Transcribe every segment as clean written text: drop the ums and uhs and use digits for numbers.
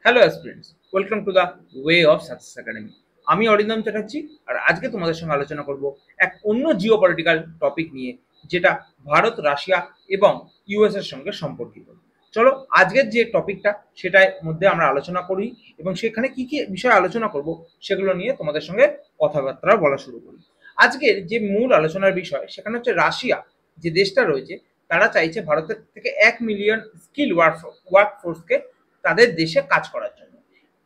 Hello aspirants, welcome to the way of success academy. আমি অরিন্দম চ্যাটার্জি, আর আজকে তোমাদের সঙ্গে আলোচনা করব এক অন্য জিও পলিটিক্যাল টপিক নিয়ে, যেটা ভারত, রাশিয়া এবং ইউএস এর সঙ্গে সম্পর্কিত। চলো আজকের যে টপিকটা সেটার মধ্যে আমরা আলোচনা করি এবং সেখানে কি কি বিষয়ে আলোচনা করব সেগুলো নিয়ে তোমাদের সঙ্গে কথাবার্তা বলা শুরু করি। আজকের যে মূল আলোচনার বিষয় সেখানে হচ্ছে রাশিয়া যে দেশটা রয়েছে, তারা চাইছে ভারতের থেকে 1 মিলিয়ন স্কিল ওয়ার্কফোর্সকে তাদের দেশে কাজ করার জন্য।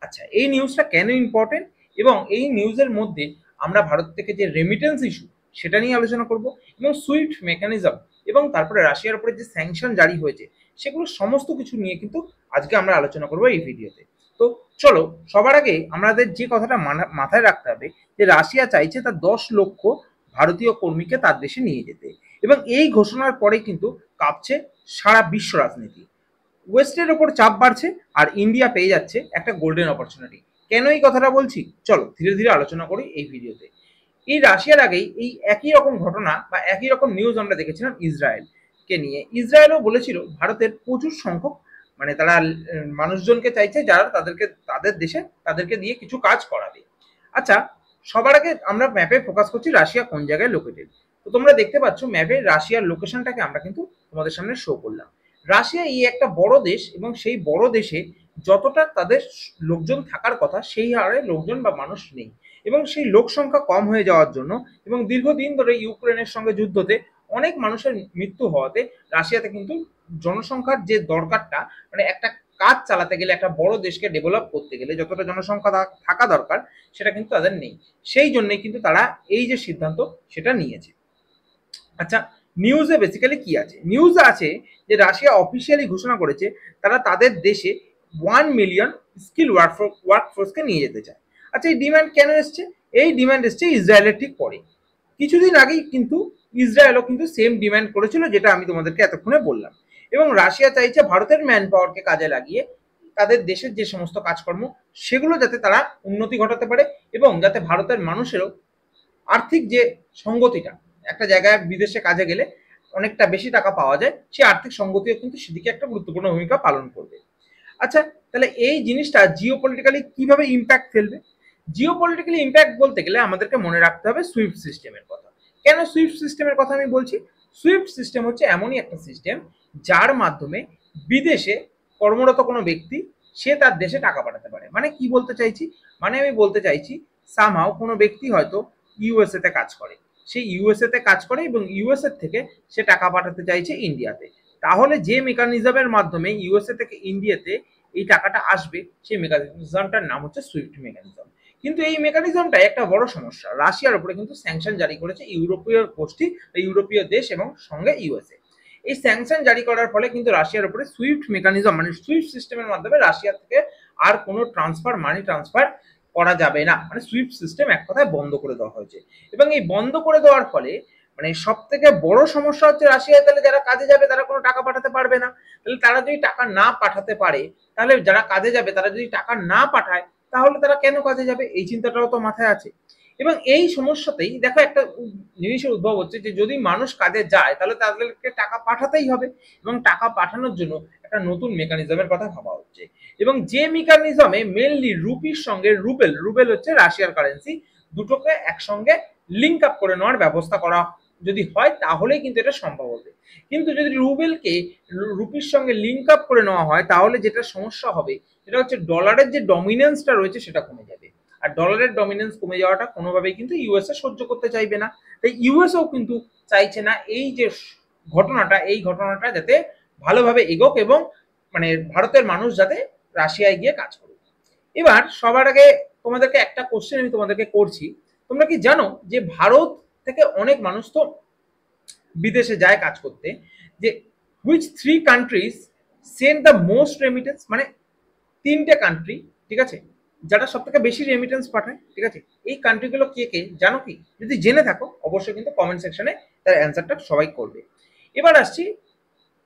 আচ্ছা, এই নিউজটা কেন ইম্পর্টেন্ট এবং এই নিউজের মধ্যে আমরা ভারত থেকে যে রেমিটেন্স ইস্যু সেটা নিয়ে আলোচনা করব এবং সুইফট মেকানিজম এবং তারপরে রাশিয়ার উপরে যে স্যাংশন জারি হয়েছে সেগুলো সমস্ত কিছু নিয়ে কিন্তু আজকে আমরা আলোচনা করব এই ভিডিওতে। তো চলো, সবার আগে আমাদের যে কথাটা মাথায় রাখতে হবে যে রাশিয়া চাইছে তার 10 লক্ষ ভারতীয় কর্মীকে তার দেশে নিয়ে যেতে, এবং এই ঘোষণার পরে কিন্তু কাঁপছে সারা বিশ্ব রাজনীতি। ওয়েস্টের ওপর চাপ বাড়ছে আর ইন্ডিয়া পেয়ে যাচ্ছে একটা গোল্ডেন অপরচুনিটি। কেন এই কথাটা বলছি, চলো ধীরে ধীরে আলোচনা করি এই ভিডিওতে। এই রাশিয়ার আগেই এই একই রকম ঘটনা বা একই রকম নিউজ আমরা দেখেছিলাম ইসরায়েলকে নিয়ে। ইসরায়েলও বলেছিল ভারতের প্রচুর সংখ্যক তারা মানুষজনকে চাইছে যারা তাদের দেশে তাদেরকে দিয়ে কিছু কাজ করাবে। আচ্ছা, সবার আগে আমরা ম্যাপে ফোকাস করছি রাশিয়া কোন জায়গায় লোকেটেড। তো তোমরা দেখতে পাচ্ছ ম্যাপে রাশিয়ার লোকেশনটাকে আমরা কিন্তু তোমাদের সামনে শো করলাম। রাশিয়া এই একটা বড় দেশ এবং সেই বড় দেশে যতটা তাদের লোকজন থাকার কথা সেই হারে লোকজন বা মানুষ নেই, এবং সেই লোক সংখ্যা কম হয়ে যাওয়ার জন্য এবং দীর্ঘদিন ধরে ইউক্রেনের সঙ্গে যুদ্ধতে অনেক মানুষের মৃত্যু হওয়াতে রাশিয়াতে কিন্তু জনসংখ্যার যে দরকারটা, একটা কাজ চালাতে গেলে একটা বড় দেশকে ডেভেলপ করতে গেলে যতটা জনসংখ্যা থাকা দরকার সেটা কিন্তু তাদের নেই। সেই জন্যই কিন্তু তারা এই যে সিদ্ধান্ত সেটা নিয়েছে। আচ্ছা, নিউজে বেসিক্যালি কি আছে? নিউজ আছে যে রাশিয়া অফিসিয়ালি ঘোষণা করেছে তারা তাদের দেশে 1 মিলিয়ন স্কিল ওয়ার্কফোর্সকে নিয়ে যেতে চায়। আচ্ছা, এই ডিমান্ড কেন এসছে? এই ডিমান্ড এসছে ইসরায়েলের ঠিক পরে। কিছুদিন আগেই কিন্তু ইসরায়েলও কিন্তু সেম ডিমান্ড করেছিল, যেটা আমি তোমাদেরকে এতক্ষণে বললাম। এবং রাশিয়া চাইছে ভারতের ম্যান পাওয়ারকে কাজে লাগিয়ে তাদের দেশের যে সমস্ত কাজকর্ম সেগুলো যাতে তারা উন্নতি ঘটাতে পারে, এবং যাতে ভারতের মানুষেরও আর্থিক যে সঙ্গতিটা, একটা জায়গায় বিদেশে কাজে গেলে অনেকটা বেশি টাকা পাওয়া যায়, সেই আর্থিক সঙ্গতিও কিন্তু সেদিকে একটা গুরুত্বপূর্ণ ভূমিকা পালন করবে। আচ্ছা, তাহলে এই জিনিসটা জিও পলিটিক্যালি কিভাবে ইম্প্যাক্ট ফেলবে? জিও পলিটিক্যালি ইম্প্যাক্ট বলতে গেলে আমাদেরকে মনে রাখতে হবে সুইফট সিস্টেমের কথা। কেন সুইফট সিস্টেমের কথা আমি বলছি? সুইফট সিস্টেম হচ্ছে এমনই একটা সিস্টেম যার মাধ্যমে বিদেশে কর্মরত কোনো ব্যক্তি সে তার দেশে টাকা পাঠাতে পারে। মানে কি বলতে চাইছি? আমি বলতে চাইছি সামহাও কোনো ব্যক্তি হয়তো ইউএসএ তে কাজ করে, সে ইউএসএ তে কাজ করে এবং ইউএসএ থেকে সে টাকা পাঠাতে চাইছে ইন্ডিয়াতে। তাহলে যে মেকানিজমের মাধ্যমে ইউএসএ থেকে ইন্ডিয়াতে এই টাকাটা আসবে সেই মেকানিজমটার নাম হচ্ছে সুইফট মেকানিজম। কিন্তু এই মেকানিজমটা একটা বড় সমস্যা, রাশিয়ার উপরে কিন্তু স্যাংশন জারি করেছে ইউরোপীয় গোষ্ঠী, ইউরোপীয় দেশ এবং সঙ্গে ইউএসএ। এই স্যাংশন জারি করার ফলে কিন্তু রাশিয়ার উপরে সুইফট মেকানিজম সুইফট সিস্টেমের মাধ্যমে রাশিয়া থেকে আর কোনো মানি ট্রান্সফার করা যাবে না। সুইফট সিস্টেম এক কথায় বন্ধ করে দেওয়া হয়েছে। এবং এই বন্ধ করে দেওয়ার ফলে সব থেকে বড় সমস্যা হচ্ছে রাশিয়ায় তাহলে যারা কাজে যাবে তারা কোনো টাকা পাঠাতে পারবে না। তাহলে তারা যদি টাকা না পাঠাতে পারে, তাহলে যারা কাজে যাবে তারা যদি টাকা না পাঠায় তাহলে তারা কেন কাজে যাবে, এই চিন্তাটাও তো মাথায় আছে। এবং এই সমস্যাতেই দেখো একটা জিনিসের উদ্ভব হচ্ছে যে যদি মানুষ কাজে যায় তাহলে তাদেরকে টাকা পাঠাতেই হবে, এবং টাকা পাঠানোর জন্য একটা নতুন মেকানিজমের কথা ভাবা হচ্ছে। এবং যে মেকানিজমে মেনলি রুপির সঙ্গে রুবেল হচ্ছে রাশিয়ার কারেন্সি, দুটোকে একসঙ্গে লিঙ্ক আপ করে নেওয়ার ব্যবস্থা করা যদি হয় তাহলেই কিন্তু এটা সম্ভব হবে। কিন্তু যদি রুবেলকে রুপির সঙ্গে লিঙ্ক আপ করে নেওয়া হয় তাহলে যেটা সমস্যা হবে সেটা হচ্ছে ডলারের যে ডমিনেন্সটা রয়েছে সেটা কমে যাবে, আর ডলারের ডমিনেন্স কমে যাওয়াটা কোনোভাবেই কিন্তু ইউএসএ সহ্য করতে চাইবে না। তাই ইউএসও কিন্তু চাইছে না এই যে ঘটনাটা যাতে ভালোভাবে এগোক এবং ভারতের মানুষ যাতে রাশিয়ায় গিয়ে কাজ করুক। এবার সবার আগে তোমাদেরকে একটা কোশ্চেন আমি তোমাদেরকে করছি, তোমরা কি জানো যে ভারত থেকে অনেক মানুষ তো বিদেশে যায় কাজ করতে, যে which 3 countries send the most remittance? তিনটে কান্ট্রি, ঠিক আছে, যারা সব থেকে বেশি রেমিটেন্স পাঠায়, ঠিক আছে, এই কান্ট্রিগুলো কে কে জানো কি? যদি জেনে থাকো অবশ্যই কিন্তু কমেন্ট সেকশনে তার অ্যান্সারটা সবাই করবে। এবার আসছি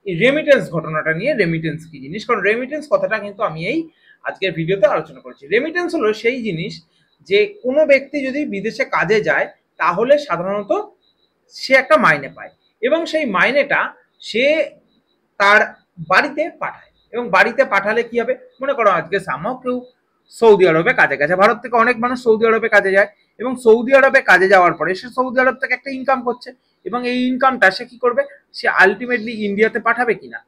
রেমিটেন্স ঘটনাটা নিয়ে। রেমিটেন্স কি জিনিস? কারণ রেমিটেন্স কথাটা কিন্তু আমি এই আজকের ভিডিওতে আলোচনা করছি। রেমিটেন্স হলো সেই জিনিস যে কোনো ব্যক্তি যদি বিদেশে কাজে যায় তাহলে সাধারণত সে একটা মাইনে পায় এবং সেই মাইনেটা সে তার বাড়িতে পাঠায়। এবং বাড়িতে পাঠালে কি হবে, মনে করো আজকে সামহাও কেউ সৌদি আরবে কাজে গেছে, ভারত থেকে অনেক মানুষ সৌদি আরবে কাজে যায়, এবং সৌদি আরবে কাজে যাওয়ার পরে সে সৌদি আরব থেকে একটা ইনকাম করছে, এবং এই ইনকামটা সে কি করবে, সে আলটিমেটলি ইন্ডিয়াতে পাঠাবে কিনা,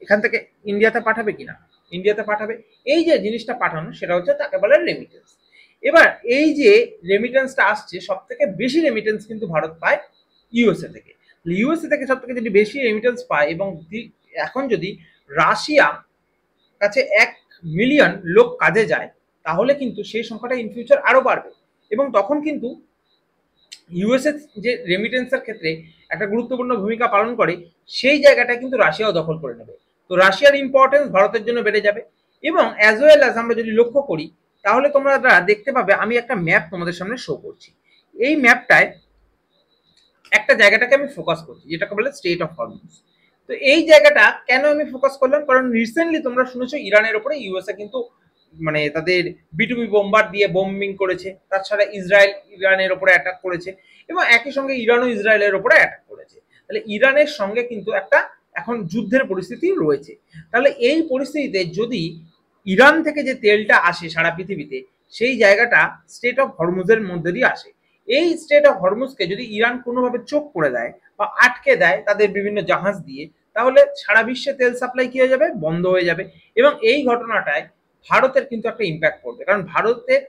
এখান থেকে ইন্ডিয়াতে পাঠাবে কিনা, ইন্ডিয়াতে পাঠাবে। এই যে জিনিসটা পাঠানো সেটা হচ্ছে তাকে বলে রেমিটেন্স। এবার এই যে রেমিটেন্সটা আসছে, সব থেকে বেশি রেমিটেন্স কিন্তু ভারত পায় ইউএসএ থেকে। ইউএসএ থেকে সব থেকে যদি বেশি রেমিটেন্স পায়, এবং এখন যদি রাশিয়া কাছে 1 মিলিয়ন লোক কাজে যায়, তাহলে কিন্তু সেই সংখ্যাটা ইন ফিউচার আরো বাড়বে, এবং তখন কিন্তু ইউএসএ যে রেমিটেন্সের ক্ষেত্রে একটা গুরুত্বপূর্ণ ভূমিকা পালন করে, সেই জায়গাটা কিন্তু রাশিয়াও দখল করে নেবে। তো রাশিয়ার ইম্পর্টেন্স ভারতের জন্য বেড়ে যাবে। এবং অ্যাজ ওয়েল অ্যাজ আমরা যদি লক্ষ্য করি, তাহলে তোমরা দেখতে পাবে, আমি একটা ম্যাপ তোমাদের সামনে শো করছি। এই ম্যাপটায় একটা জায়গাটাকে আমি ফোকাস করছি, যেটাকে বলে স্টেট অফ হরমুজ। তো এই জায়গাটা কেন আমি ফোকাস করলাম, কারণ রিসেন্টলি তোমরা শুনেছো ইরানের উপরে ইউএসএ কিন্তু মানে তাদের বিটুবি বোম্বার দিয়ে বোম্বিং করেছে, তাছাড়া ইসরায়েল ইরানের উপরে অ্যাটাক করেছে, এবং একই সঙ্গে ইরানও ইসরায়েলের উপরে অ্যাটাক করেছে। তাহলে ইরানের সঙ্গে কিন্তু একটা এখন যুদ্ধের পরিস্থিতি রয়েছে। তাহলে এই পরিস্থিতিতে যদি ইরান থেকে যে তেলটা আসে সারা পৃথিবীতে, সেই জায়গাটা স্টেট অফ হরমুজের মধ্যে দিয়ে আসে। এই স্টেট অফ হরমুজকে যদি ইরান কোনোভাবে চোখ করে দেয় বা আটকে দেয় তাদের বিভিন্ন জাহাজ দিয়ে, তাহলে সারা বিশ্বে তেল সাপ্লাই কি হয়ে যাবে, বন্ধ হয়ে যাবে। এবং এই ঘটনাটায় ভারতের কিন্তু একটা ইম্প্যাক্ট পড়বে, কারণ ভারতের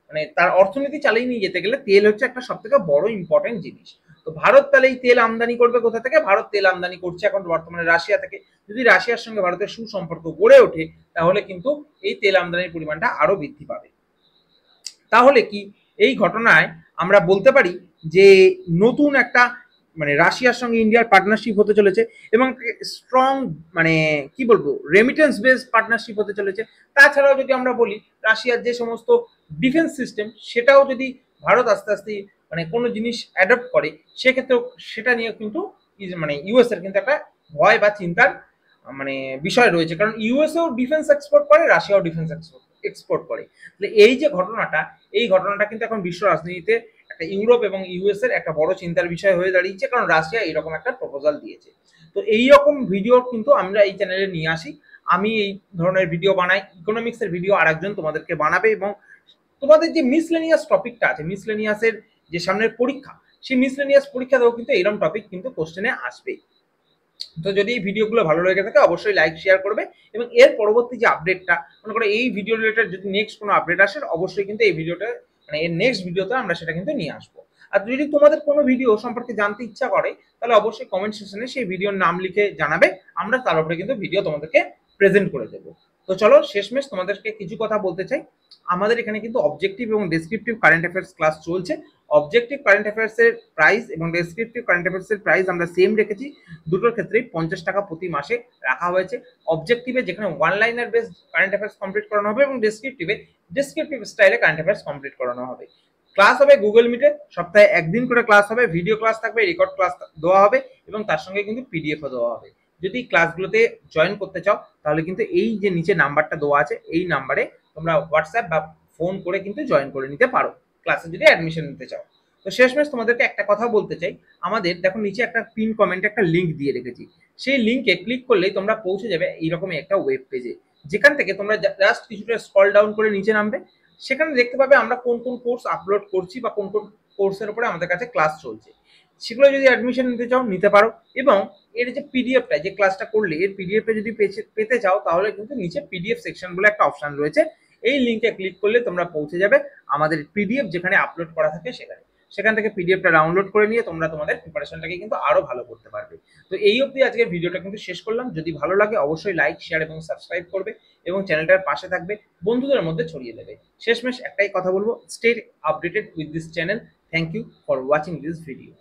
মানে তার অর্থনীতি চালিয়ে নিয়ে যেতে গেলে তেল হচ্ছে একটা সব থেকে বড় ইম্পর্টেন্ট জিনিস। তো ভারত তাহলে এই তেল আমদানি করবে কোথা থেকে, ভারত তেল আমদানি করছে এখন বর্তমানে রাশিয়া থেকে। যদি রাশিয়ার সঙ্গে ভারতের সুসম্পর্ক গড়ে ওঠে, তাহলে কিন্তু এই তেল আমদানির পরিমাণটা আরো বৃদ্ধি পাবে। তাহলে কি এই ঘটনায় আমরা বলতে পারি যে নতুন একটা মানে রাশিয়ার সঙ্গে ইন্ডিয়ার পার্টনারশিপ হতে চলেছে, এবং স্ট্রং মানে কি বলবো রেমিটেন্স বেসড পার্টনারশিপ হতে চলেছে। তাছাড়াও যদি আমরা বলি, রাশিয়ার যে সমস্ত ডিফেন্স সিস্টেম, সেটাও যদি ভারত আস্তে আস্তে মানে কোনো জিনিস অ্যাডপ্ট করে, সেক্ষেত্রেও সেটা নিয়ে কিন্তু মানে ইউএস এর কিন্তু একটা ভয় বা চিন্তার মানে বিষয় রয়েছে, কারণ ইউএসও ডিফেন্স এক্সপোর্ট করে, রাশিয়াও ডিফেন্স এক্সপোর্ট করে। তাহলে এই যে ঘটনাটা, এই ঘটনাটা কিন্তু এখন বিশ্ব রাজনীতিতে একটা ইউরোপ এবং ইউএস এর একটা বড় চিন্তার বিষয় হয়ে দাঁড়িয়েছে, কারণ রাশিয়া এরকম একটা প্রপোজাল দিয়েছে। তো এই রকম ভিডিও কিন্তু আমরা এই চ্যানেলে নিয়ে আসি। আমি এই ধরনের ভিডিও বানাই, ইকোনমিক্স এর ভিডিও আরেকজন তোমাদেরকে বানাবে, এবং তোমাদের যে মিসলেনিয়াস টপিকটা আছে, মিসলেনিয়াসের যে সামনের পরীক্ষা, সেই মিসলেনিয়াস পরীক্ষাতেও কিন্তু এরকম টপিক কিন্তু কোশ্চেনে আসবে। তো যদি এই ভিডিওগুলো ভালো লেগে থাকে, অবশ্যই লাইক শেয়ার করবে, এবং এর পরবর্তী যে আপডেটটা, মনে করো এই ভিডিও রিলেটেড যদি নেক্সট কোনো আপডেট আসে, অবশ্যই কিন্তু এই ভিডিওটা মানে এর নেক্সট ভিডিওতে আমরা সেটা কিন্তু নিয়ে আসবো। আর যদি তোমাদের কোনো ভিডিও সম্পর্কে জানতে ইচ্ছা করে, তাহলে অবশ্যই কমেন্ট সেকশনে সেই ভিডিওর নাম লিখে জানাবে, আমরা তার উপরে কিন্তু ভিডিও তোমাদেরকে প্রেজেন্ট করে দেবো। তো চলো শেষমেশ তোমাদেরকে কিছু কথা বলতে চাই। আমাদের এখানে কিন্তু অবজেক্টিভ এবং ডেসক্রিপটিভ কারেন্ট অ্যাফেয়ার্স ক্লাস চলছে। অবজেক্টিভ কারেন্ট অ্যাফেয়ার্স এর প্রাইস এবং ডেসক্রিপটিভ কারেন্ট অ্যাফেয়ার্স এর প্রাইস আমরা সেম রেখেছি, দুটোর ক্ষেত্রেই 50 টাকা প্রতি মাসে রাখা হয়েছে। অবজেক্টিভে যেখানে one liner base current affairs complete করানো হবে, এবং ডেসক্রিপটিভ স্টাইলে কারেন্ট অ্যাফেয়ার্স কমপ্লিট করানো হবে। ক্লাস হবে গুগল মিটে, সপ্তাহে একদিন করে ক্লাস হবে, ভিডিও ক্লাস থাকবে, রেকর্ড ক্লাস দেওয়া হবে, এবং তার সঙ্গে কিন্তু পিডিএফও দেওয়া হবে। যদি ক্লাসগুলোতে জয়েন করতে চাও, তাহলে কিন্তু এই যে নিচে নাম্বারটা দেওয়া আছে, এই নাম্বারে তোমরা হোয়াটসঅ্যাপ বা ফোন করে কিন্তু জয়েন করে নিতে পারো, ক্লাসে যদি অ্যাডমিশন নিতে চাও। তো শেষমেশ তোমাদেরকে একটা কথা বলতে চাই, আমাদের দেখো নিচে একটা পিন কমেন্টে একটা লিঙ্ক দিয়ে রেখেছি, সেই লিঙ্কে ক্লিক করলেই তোমরা পৌঁছে যাবে এইরকমই একটা ওয়েব পেজে, যেখান থেকে তোমরা জাস্ট কিছুটা স্ক্রল ডাউন করে নিচে নামবে, সেখানে দেখতে পাবে আমরা কোন কোন কোর্স আপলোড করছি বা কোন কোন কোর্সের উপরে আমাদের কাছে ক্লাস চলছে। সেগুলো যদি অ্যাডমিশন নিতে চাও নিতে পারো, এবং এর যে পিডিএফটা, যে ক্লাসটা করলে এর পিডিএফটা যদি পেতে চাও, তাহলে কিন্তু নিচে পিডিএফ সেকশন বলে একটা অপশন রয়েছে, এই লিঙ্কে ক্লিক করলে তোমরা পৌঁছে যাবে আমাদের পিডিএফ যেখানে আপলোড করা থাকে সেখানে। সেখান থেকে পিডিএফটা ডাউনলোড করে নিয়ে তোমরা তোমাদের প্রিপারেশনটাকে কিন্তু আরো ভালো করতে পারবে। তো এই অবধি আজকের ভিডিওটা কিন্তু শেষ করলাম। যদি ভালো লাগে অবশ্যই লাইক শেয়ার এবং সাবস্ক্রাইব করবে, এবং চ্যানেলটার পাশে থাকবে, বন্ধুদের মধ্যে ছড়িয়ে দেবে। শেষমেশ একটাই কথা বলবো, stay updated with this channel. Thank you for watching this video.